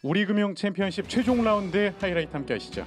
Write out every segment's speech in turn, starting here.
우리금융 챔피언십 최종 라운드 하이라이트 함께 하시죠.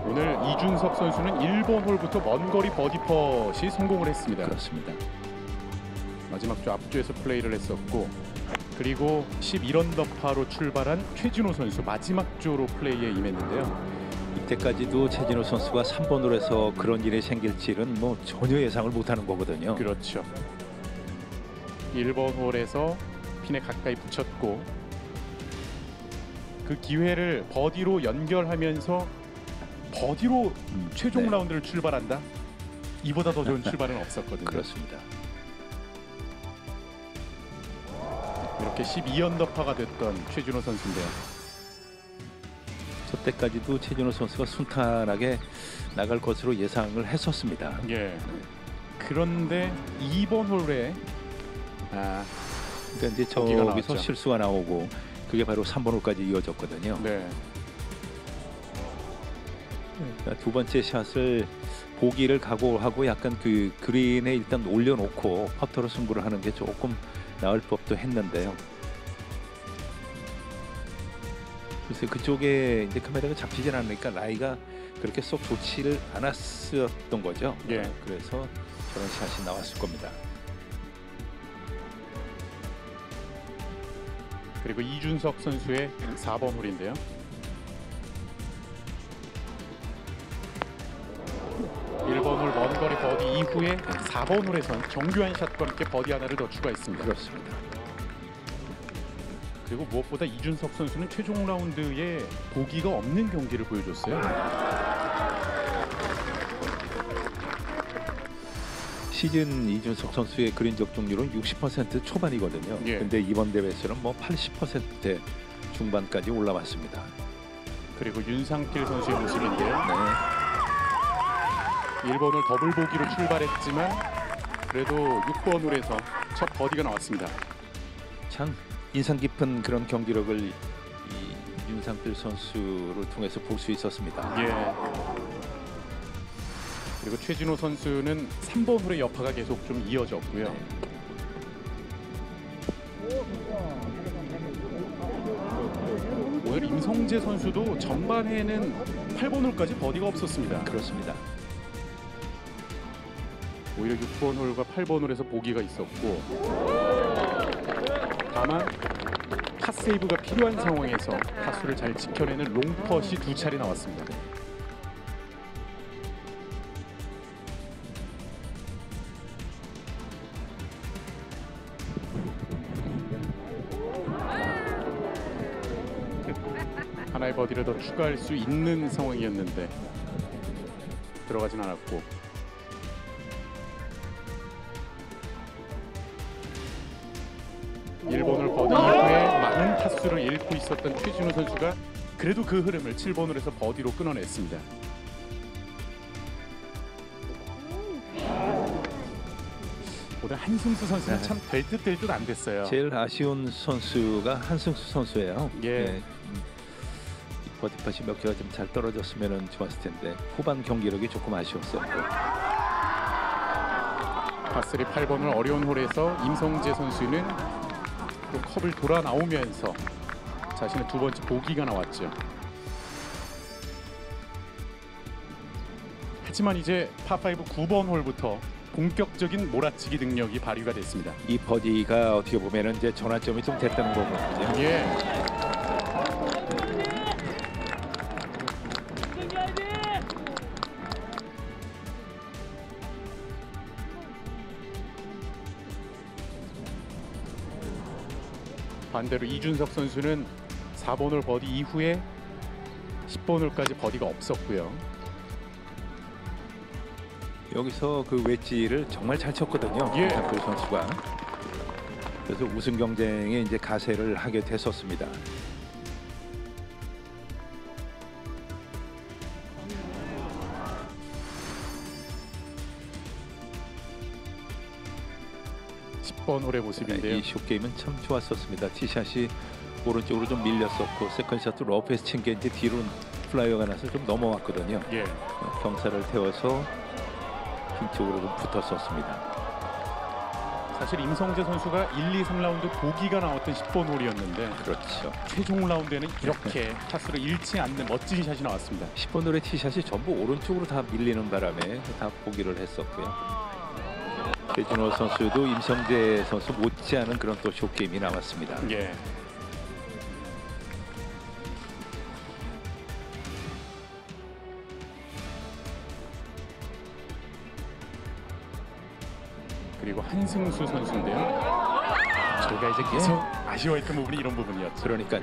오늘 이준석 선수는 1번 홀부터 먼 거리 버디 펫이 성공을 했습니다. 그렇습니다. 마지막 주 앞주에서 플레이를 했었고, 그리고 11언더파로 출발한 최진호 선수 마지막 주로 플레이에 임했는데요. 이때까지도 최진호 선수가 3번으로 해서 그런 일이 생길지는 뭐 전혀 예상을 못하는 거거든요. 그렇죠. 1번 홀에서 핀에 가까이 붙였고, 그 기회를 버디로 연결하면서 버디로 최종 네. 라운드를 출발한다? 이보다 더 좋은 출발은 없었거든요. 그렇습니다. 이렇게 12언더파가 됐던 최진호 선수인데요. 저 때까지도 최진호 선수가 순탄하게 나갈 것으로 예상을 했었습니다. 예. 그런데 2번 홀에 그러니까 이제 보기가 저기서 나왔죠. 실수가 나오고 그게 바로 3번 홀까지 이어졌거든요. 네. 그러니까 두 번째 샷을 보기를 각오하고 약간 그 그린에 일단 올려놓고 퍼터로 승부를 하는 게 조금 나을 법도 했는데요. 글쎄 그쪽에 이제 카메라가 잡히질 않으니까 라이가 그렇게 썩 좋지를 않았었던 거죠. 예. 그래서 저런 샷이 나왔을 겁니다. 그리고 이준석 선수의 4번 홀인데요. (1번) 홀 먼 거리 버디 이후에 4번 홀에선 정교한 샷과 함께 버디 하나를 더 추가했습니다. 그렇습니다. 그리고 무엇보다 이준석 선수는 최종 라운드에 보기가 없는 경기를 보여줬어요. 시즌 이준석 선수의 그린 적중률은 60% 초반이거든요. 예. 근데 이번 대회에서는 뭐 80% 중반까지 올라왔습니다. 그리고 윤상필 선수의 모습인데요. 네. 1번 홀 더블 보기로 출발했지만 그래도 6번 홀에서 첫 버디가 나왔습니다. 참 인상 깊은 그런 경기력을 이 윤상필 선수를 통해서 볼 수 있었습니다. 예. 그리고 최진호 선수는 3번 홀의 여파가 계속 좀 이어졌고요. 오늘 임성재 선수도 전반에는 8번 홀까지 버디가 없었습니다. 그렇습니다. 오히려 6번 홀과 8번 홀에서 보기가 있었고, 다만 팟세이브가 필요한 상황에서 타수를 잘 지켜내는 롱펫이 2차례 나왔습니다. 하나의 버디를 더 추가할 수 있는 상황이었는데 들어가진 않았고, 일본을 버디 이후에 많은 타수를 잃고 있었던 최진호 선수가 그래도 그 흐름을 7번 홀에서 버디로 끊어냈습니다. 오늘 한승수 선수는 참 될 듯 될 듯 안 됐어요. 제일 아쉬운 선수가 한승수 선수예요. 예. 네. 이 버디팟이 몇 개가 좀 잘 떨어졌으면 좋았을 텐데 후반 경기력이 조금 아쉬웠어요. 파3 8번을 어려운 홀에서 임성재 선수는 또 컵을 돌아 나오면서 자신의 두 번째 보기가 나왔죠. 하지만 이제 파5 9번 홀부터 본격적인 몰아치기 능력이 발휘가 됐습니다. 이 버디가 어떻게 보면은 이제 전환점이 좀 됐다는 거거든요. 예. 반대로 이준석 선수는 4번 홀 버디 이후에 10번 홀까지 버디가 없었고요. 여기서 그 웨지를 정말 잘 쳤거든요. 예. 김상필 선수가. 그래서 우승 경쟁에 이제 가세를 하게 됐었습니다. 번 홀의 모습인데요. 이 숏게임은 참 좋았었습니다. 티샷이 오른쪽으로 좀 밀렸었고 세컨샷도 러프에서 친 게 이제 뒤로 플라이어가 나서 좀 넘어왔거든요. 예. 경사를 태워서 핀 쪽으로 좀 붙었었습니다. 사실 임성재 선수가 1, 2, 3라운드 보기가 나왔던 10번 홀이었는데 그렇죠. 최종 라운드에는 이렇게 타수를 잃지 않는 멋진 샷이 나왔습니다. 10번 홀의 티샷이 전부 오른쪽으로 다 밀리는 바람에 다 포기를 했었고요. 최준호 선수도 임성재 선수 못지않은 그런 또 숏게임이 나왔습니다. 예. 그리고 한승수 선수인데요. 저희가 이제 계속 아쉬워했던 부분이 이런 부분이었죠. 그러니까요.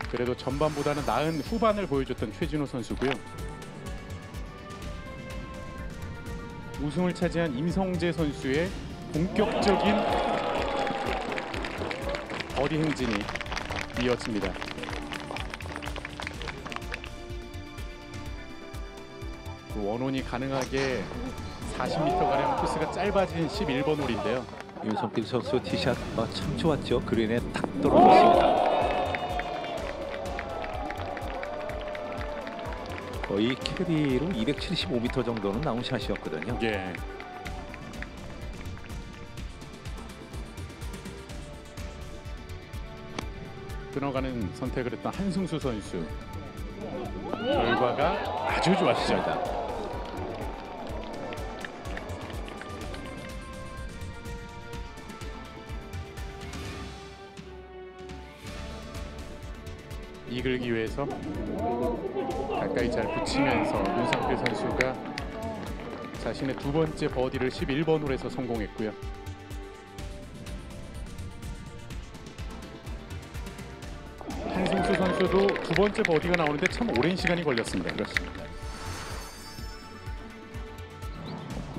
그래도 전반보다는 나은 후반을 보여줬던 최진호 선수고요. 우승을 차지한 임성재 선수의 본격적인 버디 행진이 이어집니다. 원혼이 가능하게 40m가량 코스가 짧아진 11번 홀인데요. 윤성필 선수 티샷 참 좋았죠. 그린에 탁 떨어졌습니다. 거의 캐리로 275m 정도는 나온 샷이었거든요. 예. 끊어가는 선택을 했던 한승수 선수. 결과가 아주 좋았습니다. 이글 기회에서 가까이 잘 붙이면서 윤성필 선수가 자신의 두 번째 버디를 11번 홀에서 성공했고요. 한승수 선수도 두 번째 버디가 나오는데 참 오랜 시간이 걸렸습니다. 그렇습니다.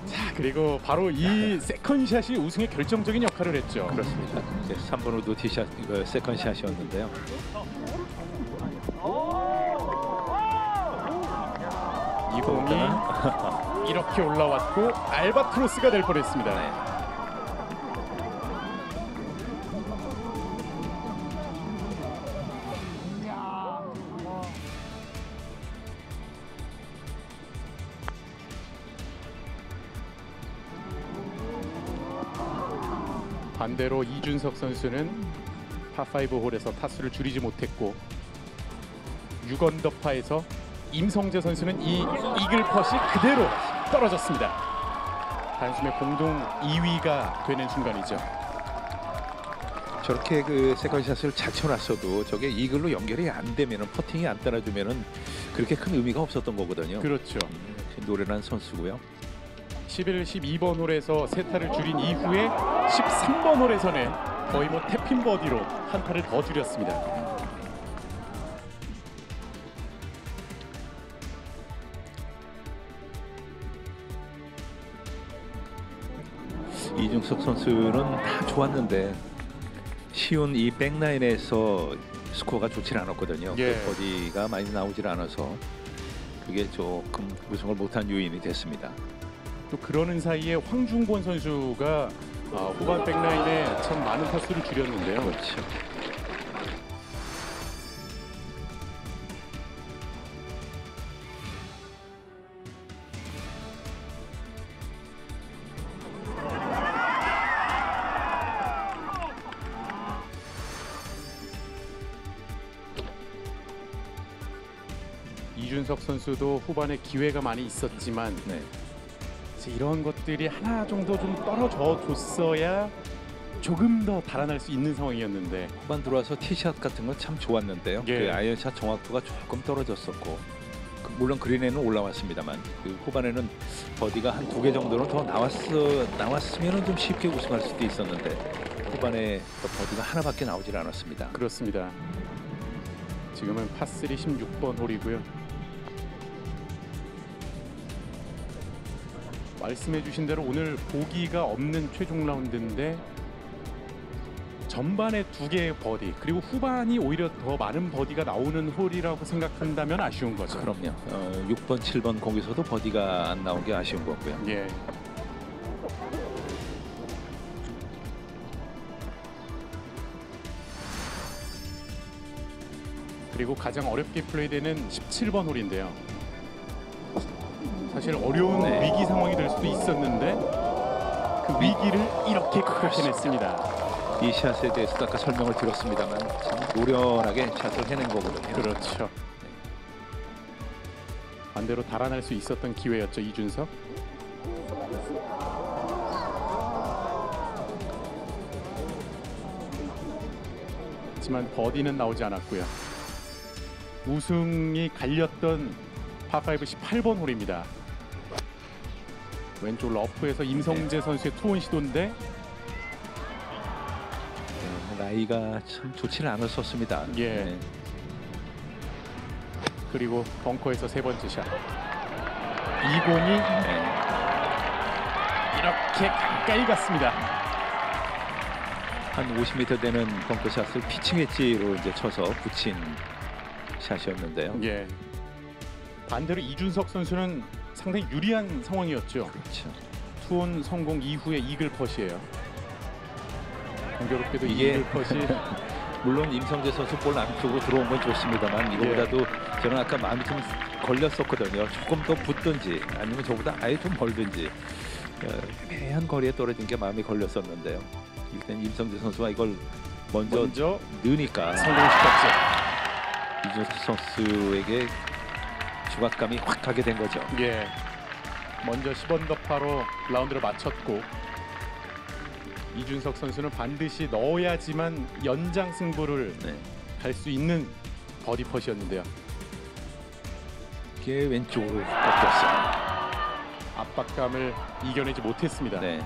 자, 그리고 바로 이 세컨샷이 우승의 결정적인 역할을 했죠. 그렇습니다. 3번 우드 티샷 세컨샷이었는데요. 이 공이 이렇게 올라왔고 알바트로스가 될 뻔했습니다. 네. 반대로 이준석 선수는 파5 홀에서 타수를 줄이지 못했고 6언더파에서 임성재 선수는 이 이글 펫이 그대로 떨어졌습니다. 단숨에 공동 2위가 되는 순간이죠. 저렇게 그 세컨샷을 잘 쳐놨어도 저게 이글로 연결이 안 되면은 퍼팅이 안 따라주면은 그렇게 큰 의미가 없었던 거거든요. 그렇죠. 노련한 선수고요. 11, 12번 홀에서 세 타를 줄인 이후에 13번 홀에서는 거의 뭐 태핀 버디로 한 타를 더 줄였습니다. 이중석 선수는 다 좋았는데 쉬운 이 백라인에서 스코어가 좋지 않았거든요. 예. 그 버디가 많이 나오질 않아서 그게 조금 우승을 못한 요인이 됐습니다. 또 그러는 사이에 황중권 선수가 후반 백라인에 참 많은 타수를 줄였는데요. 그렇죠. 이준석 선수도 후반에 기회가 많이 있었지만 네. 이런 것들이 하나 정도 좀 떨어져 줬어야 조금 더 달아날 수 있는 상황이었는데 후반 들어와서 티샷 같은 건 참 좋았는데요. 예. 그 아이언샷 정확도가 조금 떨어졌었고 물론 그린에는 올라왔습니다만 그 후반에는 버디가 한 2개 정도는 더 나왔으면 좀 쉽게 우승할 수도 있었는데 후반에 버디가 하나밖에 나오질 않았습니다. 그렇습니다. 지금은 파3 16번 홀이고요. 말씀해주신 대로 오늘 보기가 없는 최종 라운드인데 전반에 2개의 버디 그리고 후반이 오히려 더 많은 버디가 나오는 홀이라고 생각한다면 아쉬운 거죠. 그럼요. 6번, 7번 거기서도 버디가 안 나온 게 아쉬운 거고요. 예. 그리고 가장 어렵게 플레이되는 17번 홀인데요. 사실 어려운 네. 위기 상황이 될 수도 있었는데 그 위기를 이렇게 극복해냈습니다. 이 샷에 대해서 아까 설명을 들었습니다만 참 노련하게 샷을 해낸 거거든요. 그렇죠. 반대로 달아날 수 있었던 기회였죠, 이준석. 하지만 버디는 나오지 않았고요. 우승이 갈렸던 파5 18번 홀입니다. 왼쪽 러프에서 임성재 선수의 투혼 시도인데 라이가 참 좋지는 않았었습니다. 예. 네. 그리고 벙커에서 세 번째 샷. 이 공이 네. 이렇게 가까이 갔습니다. 한 50m 되는 벙커샷을 피칭 엣지로 이제 쳐서 붙인 샷이었는데요. 예. 반대로 이준석 선수는 상당히 유리한 상황이었죠. 그렇죠. 투혼 성공 이후에 이글 컷이에요. 공교롭게도 이게 이글 컷이 물론 임성재 선수 볼 안쪽으로 들어온 건 좋습니다만 이거보다도 저는 아까 마음이 좀 걸렸었거든요. 조금 더 붙든지 아니면 저보다 아예 좀 멀든지 애매한 거리에 떨어진 게 마음이 걸렸었는데요. 일단 임성재 선수가 이걸 먼저 넣으니까 성공시켰죠. 이준석 선수에게 주각감이 확 가게 된 거죠. 예. 먼저 10언더파로 라운드를 마쳤고 이준석 선수는 반드시 넣어야지만 연장 승부를 네. 갈 수 있는 버디 펫이었는데요. 이게 왼쪽으로 꺾였어요. 압박감을 이겨내지 못했습니다. 네.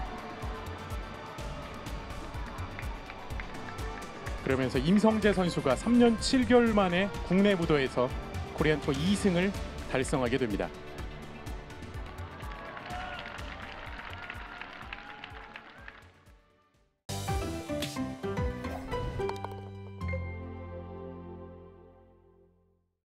그러면서 임성재 선수가 3년 7개월 만에 국내 무도에서 코리안 투어 2승을 달성하게 됩니다.